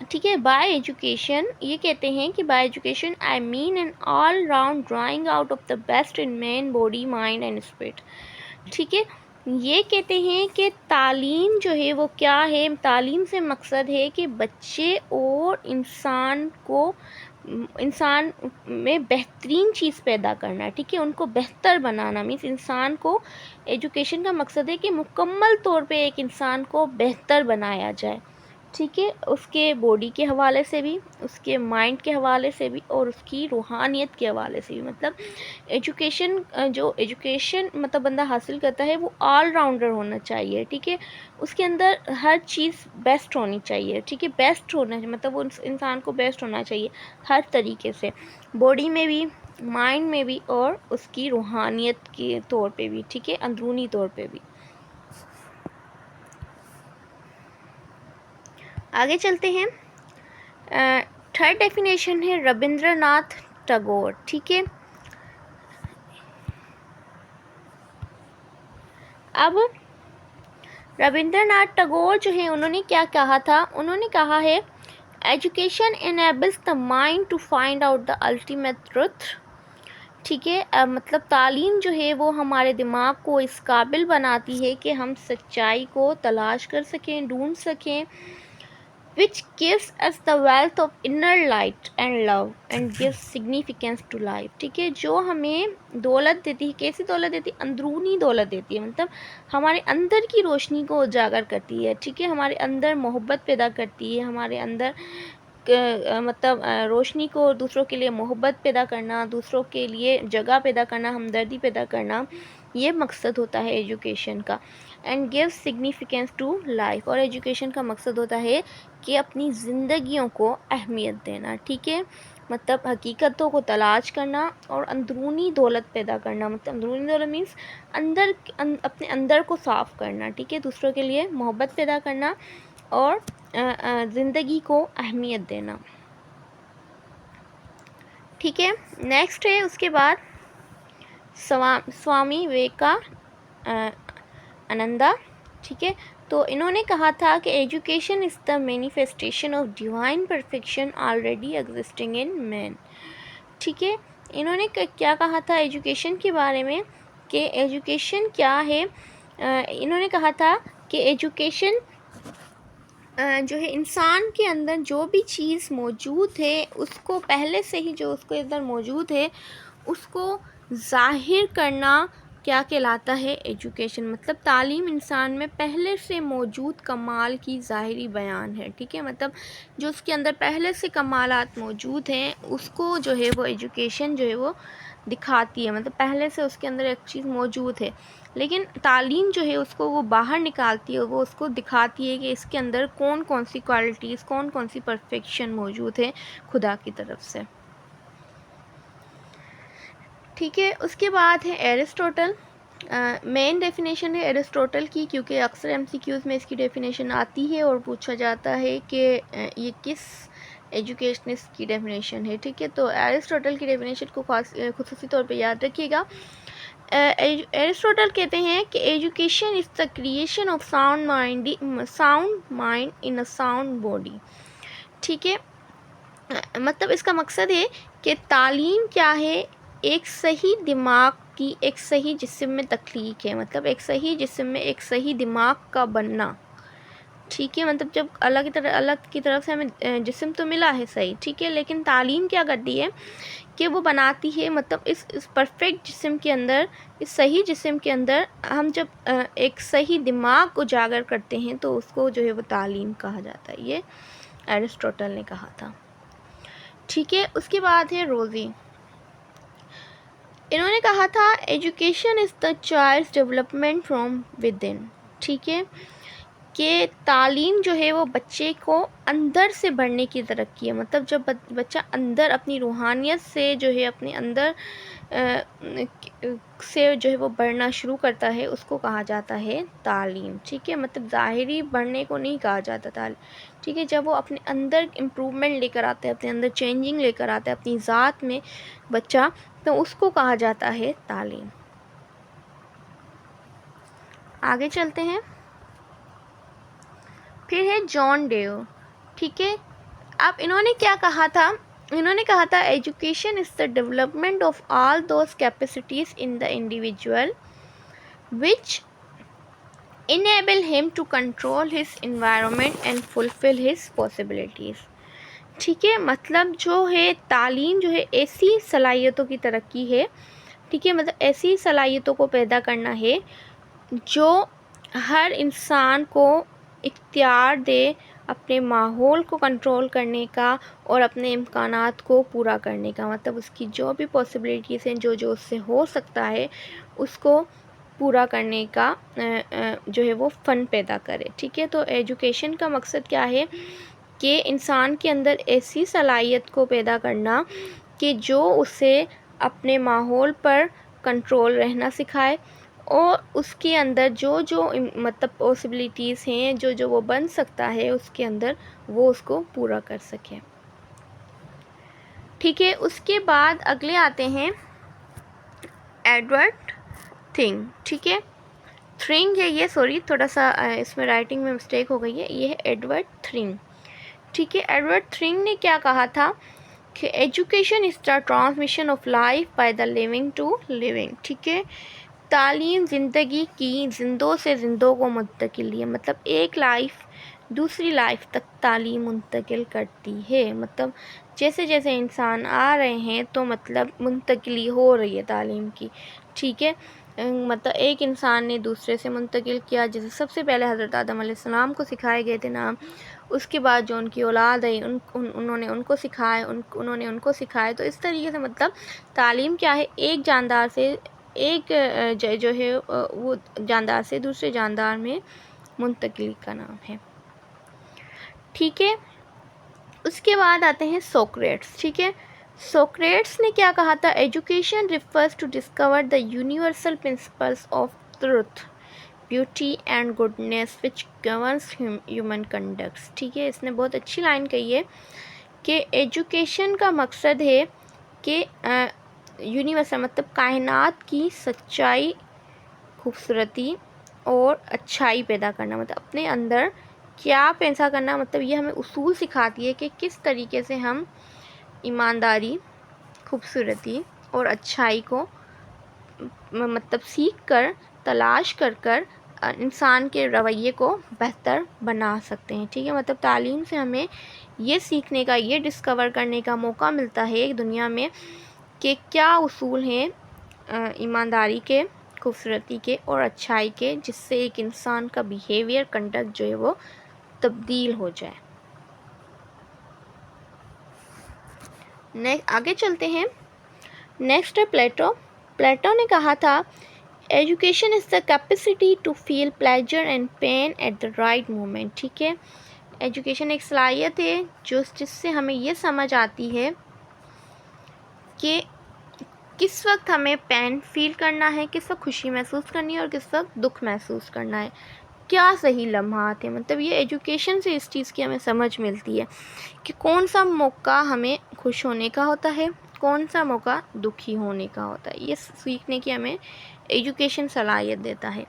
ٹھیک ہے. By education یہ کہتے ہیں کہ by education I mean an all round drawing out of the best in man body mind and spirit. ٹھیک ہے. یہ کہتے ہیں کہ تعلیم جو ہے وہ کیا ہے، تعلیم سے مقصد ہے کہ بچے اور انسان میں بہترین چیز پیدا کرنا. ٹھیک ہے. ان کو بہتر بنانا مینس انسان کو ایجوکیشن کا مقصد ہے کہ مکمل طور پہ ایک انسان کو بہتر بنایا جائے. ٹھیک ہے. اس کے باڈی کے حوالے سے بھی، اس کے مائنڈ کے حوالے سے بھی، اور اس کی روحانیت کے حوالے سے بھی. مطلب ایجوکیشن مطلب بندہ حاصل کرتا ہے وہ آل راؤنڈر ہونا چاہیے. ٹھیک ہے. اس کے اندر ہر چیز بیسٹ ہونی چاہیے. ٹھیک ہے. بیسٹ ہونا مطلب وہ انسان کو بیسٹ ہونا چاہیے ہر طریقے سے، باڈی میں بھی، مائنڈ میں بھی، اور اس کی روحانیت کے طور پہ بھی. ٹھیک ہے. اندرونی طور پہ بھی. آگے چلتے ہیں. تھرڈ ڈیفینیشن ہے ربندر ناتھ ٹیگور. ٹھیک ہے. اب ربندر ناتھ ٹیگور جو ہے انہوں نے کیا کہا تھا، انہوں نے کہا ہے education enables the mind to find out the ultimate truth. ٹھیک ہے. مطلب تعلیم جو ہے وہ ہمارے دماغ کو اس قابل بناتی ہے کہ ہم سچائی کو تلاش کر سکیں، ڈھونڈ سکیں. which gives us the wealth of inner light and love and gives significance to life. ٹھیک ہے. جو ہمیں دولت دیتی ہے، کیسی دولت دیتی ہے؟ اندرونی دولت دیتی ہے. مطلب ہمارے اندر کی روشنی کو اجاگر کرتی ہے. ٹھیک ہے. ہمارے اندر محبت پیدا کرتی ہے، ہمارے اندر مطلب روشنی کو، دوسروں کے لیے محبت پیدا کرنا، دوسروں کے لیے جگہ پیدا کرنا، ہمدردی پیدا کرنا، یہ مقصد ہوتا ہے ایجوکیشن کا. And give significance to life. اور ایجوکیشن کا مقصد ہوتا ہے کہ اپنی زندگیوں کو اہمیت دینا. ٹھیک ہے. مطلب حقیقتوں کو تلاش کرنا اور اندرونی دولت پیدا کرنا. مطلب اندرونی دولت مینس اپنے اندر کو صاف کرنا. ٹھیک ہے. دوسروں کے لیے محبت پیدا کرنا اور زندگی کو اہمیت دینا. ٹھیک ہے. نیکسٹ ہے اس کے بعد سوامی وویکانندا. ٹھیک ہے. تو انہوں نے کہا تھا کہ education is the manifestation of divine perfection already existing in man. ٹھیک ہے. انہوں نے کیا کہا تھا ایجوکیشن کے بارے میں کہ ایجوکیشن کیا ہے. انہوں نے کہا تھا کہ ایجوکیشن جو ہے انسان کے اندر جو بھی چیز موجود ہے اس کو پہلے سے ہی، جو اس کے اندر موجود ہے اس کو ظاہر کرنا کیا کہلاتا ہے ایجوکیشن. مطلب تعلیم انسان میں پہلے سے موجود کمال کی ظاہری بیان ہے. ٹھیک ہے. مطلب جو اس کے اندر پہلے سے کمالات موجود ہیں اس کو جو ہے وہ ایجوکیشن جو ہے وہ دکھاتی ہے. مطلب پہلے سے اس کے اندر ایک چیز موجود ہے، لیکن تعلیم جو ہے اس کو وہ باہر نکالتی ہے، وہ اس کو دکھاتی ہے کہ اس کے اندر کون کون سی کوالٹیز، کون کون سی پرفیکشن موجود ہے خدا کی طرف سے. ٹھیک ہے. اس کے بعد ہے ایرسٹوٹل. مین ڈیفینیشن ہے ایرسٹوٹل کی، کیونکہ اکثر ایم سی کیوز میں اس کی ڈیفینیشن آتی ہے اور پوچھا جاتا ہے کہ یہ کس ایجوکیشنسٹ کی ڈیفینیشن ہے. ٹھیک ہے. تو ایرسٹوٹل کی ڈیفینیشن کو خصوصی طور پہ یاد رکھیے گا. ایرسٹوٹل کہتے ہیں کہ education is the creation of sound mind in a sound body. ٹھیک ہے. مطلب اس کا مقصد ہے کہ تعلیم کیا ہے؟ ایک صحیح دماغ کی ایک صحیح جسم میں تخلیق ہے. مطلب ایک صحیح جسم میں ایک صحیح دماغ کا بننا. ٹھیک ہے. مطلب جب اللہ کی طرف سے ہمیں جسم تو ملا ہے صحیح، ٹھیک ہے، لیکن تعلیم کیا کرتی ہے کہ وہ بناتی ہے، مطلب اس پرفیکٹ جسم کے اندر، اس صحیح جسم کے اندر ہم جب ایک صحیح دماغ کو اجاگر کرتے ہیں تو اس کو جو ہے وہ تعلیم کہا جاتا ہے. یہ ایرسٹوٹل نے کہا تھا. ٹھیک ہے. اس کے بعد ہے روزی. انہوں نے کہا تھا education is the child development from with in. ٹھیک ہے. کہ تعلیم جو ہے وہ بچے کو اندر سے بڑھنے کی ترقی ہے. مطلب جب بچہ اندر اپنی روحانیت سے جو ہے اپنے اندر سے جو ہے وہ بڑھنا شروع کرتا ہے اس کو کہا جاتا ہے تعلیم. ٹھیک ہے. مطلب ظاہری بڑھنے کو نہیں کہا جاتا تعلیم. ٹھیک ہے. جب وہ اپنے اندر امپرومنٹ لے کر آتا ہے، اپنے اندر چینجنگ لے کر آتا ہے اپنی ذات میں بچہ، تو اس کو کہا جاتا ہے تعلیم. آگے چلتے ہیں. پھر ہے جان ڈیو. ٹھیک ہے. اب انہوں نے کیا کہا تھا؟ انہوں نے کہا تھا education is the development of all those capacities in the individual which enable him to control his environment and fulfill his possibilities. ٹھیک ہے، مطلب جو ہے تعلیم جو ہے ایسی صلاحیتوں کی ترقی ہے، ٹھیک ہے، مطلب ایسی صلاحیتوں کو پیدا کرنا ہے جو ہر انسان کو اختیار دے اپنے ماحول کو کنٹرول کرنے کا اور اپنے امکانات کو پورا کرنے کا، مطلب اس کی جو بھی پاسبلٹیز ہیں، جو اس سے ہو سکتا ہے اس کو پورا کرنے کا جو ہے وہ فن پیدا کرے. ٹھیک ہے، تو ایجوکیشن کا مقصد کیا ہے کہ انسان کے اندر ایسی صلاحیت کو پیدا کرنا کہ جو اسے اپنے ماحول پر کنٹرول رہنا سکھائے اور اس کے اندر جو مطلب پاسبلٹیز ہیں، جو وہ بن سکتا ہے اس کے اندر، وہ اس کو پورا کر سکے. ٹھیک ہے، اس کے بعد اگلے آتے ہیں ایڈورڈ تھنگ. ٹھیک ہے، تھرنگ ہے یہ، سوری تھوڑا سا اس میں رائٹنگ میں مسٹیک ہو گئی ہے، یہ ہے ایڈورڈ تھرنگ. ٹھیک ہے، ایڈورڈ تھرنگ نے کیا کہا تھا کہ education is the transmission of life by the living to living. ٹھیک ہے، تعلیم زندگی کی زندوں سے زندوں کو منتقل ہے، مطلب ایک لائف دوسری لائف تک تعلیم منتقل کرتی ہے. مطلب جیسے جیسے انسان آ رہے ہیں تو مطلب منتقلی ہو رہی ہے تعلیم کی. ٹھیک ہے، مطلب ایک انسان نے دوسرے سے منتقل کیا، جیسے سب سے پہلے حضرت آدم علیہ السلام کو سکھائے گئے تھے نام، اس کے بعد جو ان کی اولاد آئی انہوں نے ان کو سکھائے، انہوں نے ان کو سکھائے. تو اس طریقے سے مطلب تعلیم کیا ہے، ایک جاندار سے ایک جو ہے وہ جاندار سے دوسرے جاندار میں منتقلی کا نام ہے. ٹھیک ہے، اس کے بعد آتے ہیں سوکریٹس. ٹھیک ہے، سوکریٹس نے کیا کہا تھا؟ Education refers to discover the universal principles of truth, beauty and goodness which governs human conducts. ٹھیک ہے، اس نے بہت اچھی لائن کہی ہے کہ ایجوکیشن کا مقصد ہے کہ یونیورسل مطلب کائنات کی سچائی، خوبصورتی اور اچھائی پیدا کرنا، مطلب اپنے اندر کیا پیدا کرنا، مطلب یہ ہمیں اصول سکھاتی ہے کہ کس طریقے سے ہم ایمانداری، خوبصورتی اور اچھائی کو مطلب سیکھ کر، تلاش کر انسان کے رویے کو بہتر بنا سکتے ہیں. ٹھیک ہے، مطلب تعلیم سے ہمیں یہ سیکھنے کا، یہ ڈسکور کرنے کا موقع ملتا ہے ایک دنیا میں کہ کیا اصول ہیں ایمانداری کے، خوبصورتی کے اور اچھائی کے، جس سے ایک انسان کا بیہیویئر، کنڈکٹ جو ہے وہ تبدیل ہو جائے. آگے چلتے ہیں. نیکسٹ ہے پلیٹو. پلیٹو نے کہا تھا education is the capacity to feel pleasure and pain at the right moment. ٹھیک ہے، ایجوکیشن ایک صلاحیت ہے جس سے ہمیں یہ سمجھ آتی ہے کہ کس وقت ہمیں پین فیل کرنا ہے، کس وقت خوشی محسوس کرنی ہے اور کس وقت دکھ محسوس کرنا ہے، کیا صحیح لمحات ہیں. مطلب یہ ایجوکیشن سے اس چیز کی ہمیں سمجھ ملتی ہے کہ کون سا موقع ہمیں خوش ہونے کا ہوتا ہے، کون سا موقع دکھی ہونے کا ہوتا ہے. یہ سیکھنے کی ہمیں ایجوکیشن صلاحیت دیتا ہے.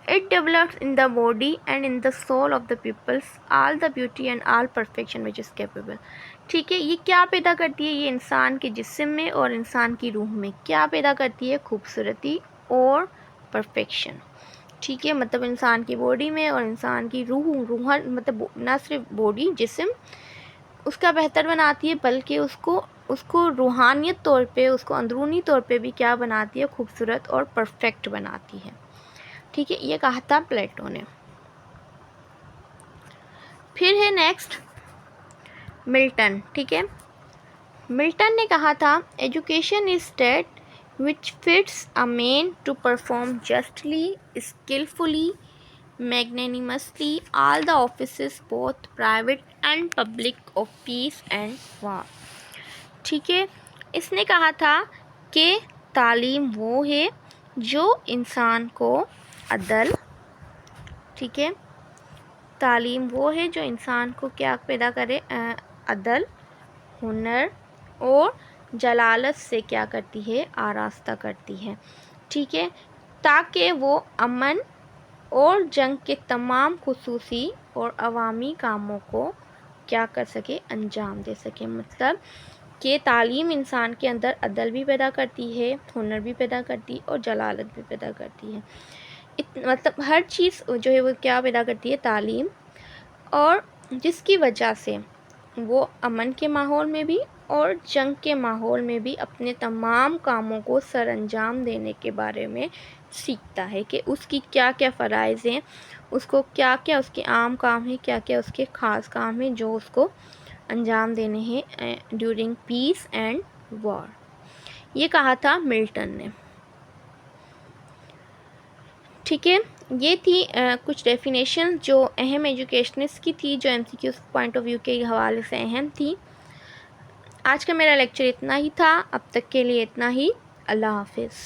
It develops in the body and in the soul of the peoples all the beauty and all perfection which is capable. ٹھیک ہے، یہ کیا پیدا کرتی ہے؟ یہ انسان کے جسم میں اور انسان کی روح میں کیا پیدا کرتی ہے؟ خوبصورتی اور پرفیکشن. ٹھیک ہے، مطلب انسان کی باڈی میں اور انسان کی روح مطلب نہ صرف باڈی، جسم اس کا بہتر بناتی ہے، بلکہ اس کو روحانیت طور پہ، اس کو اندرونی طور پہ بھی کیا بناتی ہے؟ خوبصورت اور پرفیکٹ بناتی ہے. ٹھیک ہے، یہ کہا تھا پلیٹو نے. پھر ہے نیکسٹ ملٹن. ٹھیک ہے، ملٹن نے کہا تھا education is that which fits a man to perform justly, skillfully, magnanimously all the offices both private and public of peace and war. ٹھیک ہے، اس نے کہا تھا کہ تعلیم وہ ہے جو انسان کو عدل، ٹھیک ہے، تعلیم وہ ہے جو انسان کو کیا پیدا کرے؟ عدل، ہنر اور جلالت سے کیا کرتی ہے؟ آراستہ کرتی ہے. ٹھیک ہے، تاکہ وہ امن اور جنگ کے تمام خصوصی اور عوامی کاموں کو کیا کر سکے، انجام دے سکے۔ مطلب کہ تعلیم انسان کے اندر عدل بھی پیدا کرتی ہے، ہنر بھی پیدا کرتی ہے اور جلالت بھی پیدا کرتی ہے۔ مطلب ہر چیز جو ہے وہ کیا پیدا کرتی ہے، تعلیم، اور جس کی وجہ سے وہ امن کے ماحول میں بھی اور جنگ کے ماحول میں بھی اپنے تمام کاموں کو سر انجام دینے کے بارے میں سیکھتا ہے کہ اس کی کیا کیا فرائض ہیں، اس کو کیا کیا اس کے عام کام ہیں، کیا کیا اس کے خاص کام ہیں جو اس کو انجام دینے ہیں ڈیورنگ پیس اینڈ وار۔ یہ کہا تھا ملٹن نے۔ ٹھیک ہے، یہ تھی کچھ ڈیفینیشن جو اہم ایجوکیشنسٹ کی تھی، جو M C Q point of view کے حوالے سے اہم تھی۔ آج کا میرا لیکچر اتنا ہی تھا، اب تک کے لیے اتنا ہی۔ اللہ حافظ۔